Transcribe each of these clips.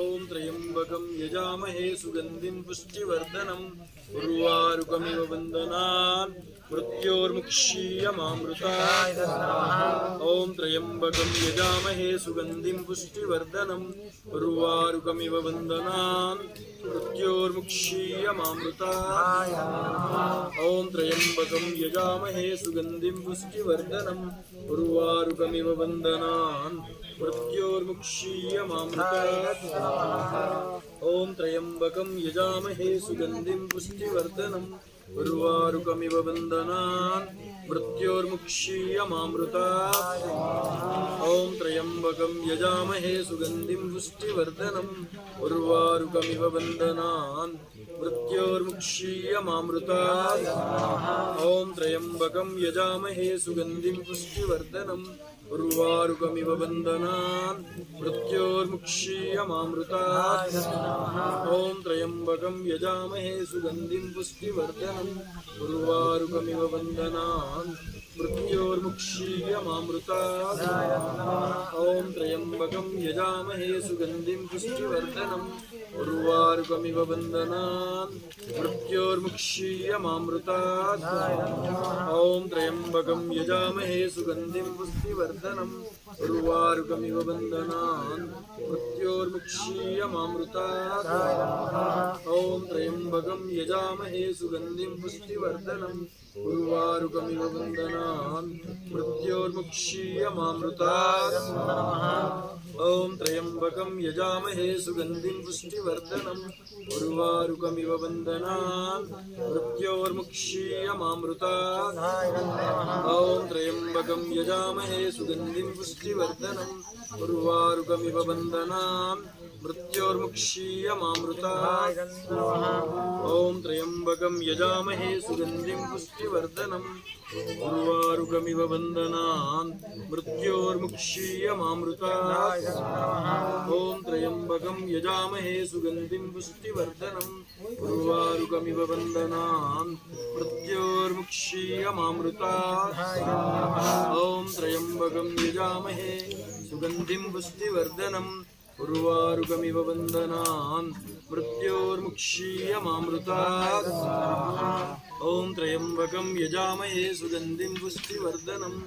ओं त्र्यंबकं यजामहे सुगंधिं पुष्टिवर्धनम् उर्वारुकमिव बन्धनान् मृत्योर्मुक्षीयमामृतात् ओं त्र्यंबकं यजामहे सुगंधिं पुष्टिवर्धनम् उर्वारुकमिव बन्धनान् मृत्योर्मुक्षीयमामृतात् ओं त्र्यंबकं यजामहे सुगंधिं पुष्टिवर्धनम् उर्वारुकमिव बन्धनान् मृत्योर्मुक्षीयमामृतात् ओं त्र्यंबकं यजामहे सुगंधिं पुष्टिवर्धनम् उर्वारुकमिव बन्धनान् मृत्योर्मुक्षीयमामृतात् ओं त्र्यंबकं यजामहे सुगंधिं पुष्टिवर्धनम् उर्वारुकमिव बन्धनान् मृत्योर्मुक्षीयमामृतात् ओं त्र्यंबकं यजामहे सुगंधिं पुष्टिवर्धनम् उर्वारुकमिव बन्धनान् मृत्योर्मुक्षीयमामृतात् ओं त्र्यंबकं यजामहे सुगंधिं पुष्टिवर्धनम् उर्वारुकमिव बन्धनान् मृत्योर्मुक्षीयमामृतात् ओं त्र्यंबकं यजामहे सुगंधिं पुष्टिवर्धनम् उर्वारुकमिव बन्धनान् मृत्योर्मुक्षीयमामृतात् ओं त्र्यंबकं यजामहे सुगंधिं पुष्टिवर्धनम् उर्वारुकमिव बन्धनान् मृत्योर्मुक्षीयमामृतात् ओं त्र्यंबकं यजामहे सुगंधिं पुष्टिवर्धनम् उर्वारुकमिव बन्धनान् मृत्योर्मुक्षीयमामृतात् ओं त्र्यंबकं यजामहे सुगंधिं पुष्टिवर्धनम् उर्वारुकमिव बन्धनान् मृत्योर्मुक्षीयमामृतात् ओं त्र्यंबकं यजामहे सुगंधिं पुष्टिवर्धनम् उर्वारुकमिव बन्धनान् मृत्योर्मुक्षीयमामृतात् ओं त्र्यंबकं यजामहे सुगंधिं पुष्टिवर्धनम् उर्वारुकमिव बन्धनान् मृत्योर्मुक्षीयमामृतात् ओं त्र्यंबकं यजामहे सुगंधिं पुष्टिवर्धनम् उर्वारुकमिव बन्धनान् मृत्योर्मुक्षीयमामृतात् ओं त्र्यंबकं यजामहे सुगंधिं पुष्टिवर्धनम् उर्वारुकमिव बन्धनान् मृत्योर्मुक्षीयमामृतात् ओं त्र्यंबकं यजामहे सुगंधिं पुष्टिवर्धनम्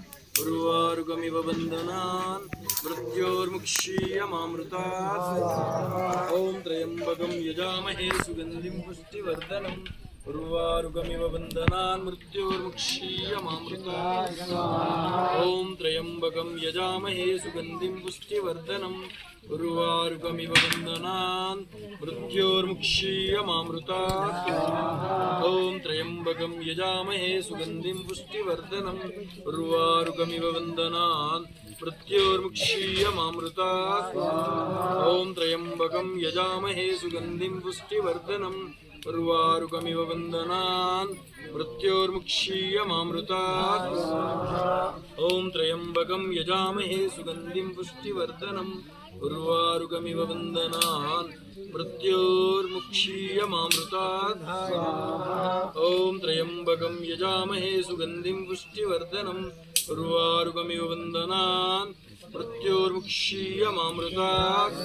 उर्वारुकमिव बन्धनान् मृत्योर्मुक्षीयमामृतात् ओं त्र्यंबकं यजामहे सुगंधिं पुष्टिवर्धनम् उर्वारुकमिव बन्धनान् मृत्योर्मुक्षीयमामृतात् ओं त्र्यंबकं यजामहे सुगंधिं पुष्टिवर्धनम् उर्वारुकमिव बन्धनान् मृत्योर्मुक्षीयमामृतात् ओं त्र्यंबकं यजामहे सुगंधिं पुष्टिवर्धनम् उर्वारुकमिव बन्धनान् मृत्योर्मुक्षीयमामृतात् ओं त्र्यंबकं यजामहे सुगंधिं पुष्टिवर्धनम् उर्वारुकमिव बन्धनान् मृत्योर्मुक्षीयमामृतात् ओं त्र्यंबकं यजामहे सुगंधिं पुष्टिवर्धनम् उर्वारुकमिव बन्धनान् मृत्योर्मुक्षीयमामृतात् ओं त्र्यंबकं यजामहे सुगंधिं पुष्टिवर्धनम् उर्वारुकमिव बन्धनान् मृत्योर्मुक्षीयमामृतात्।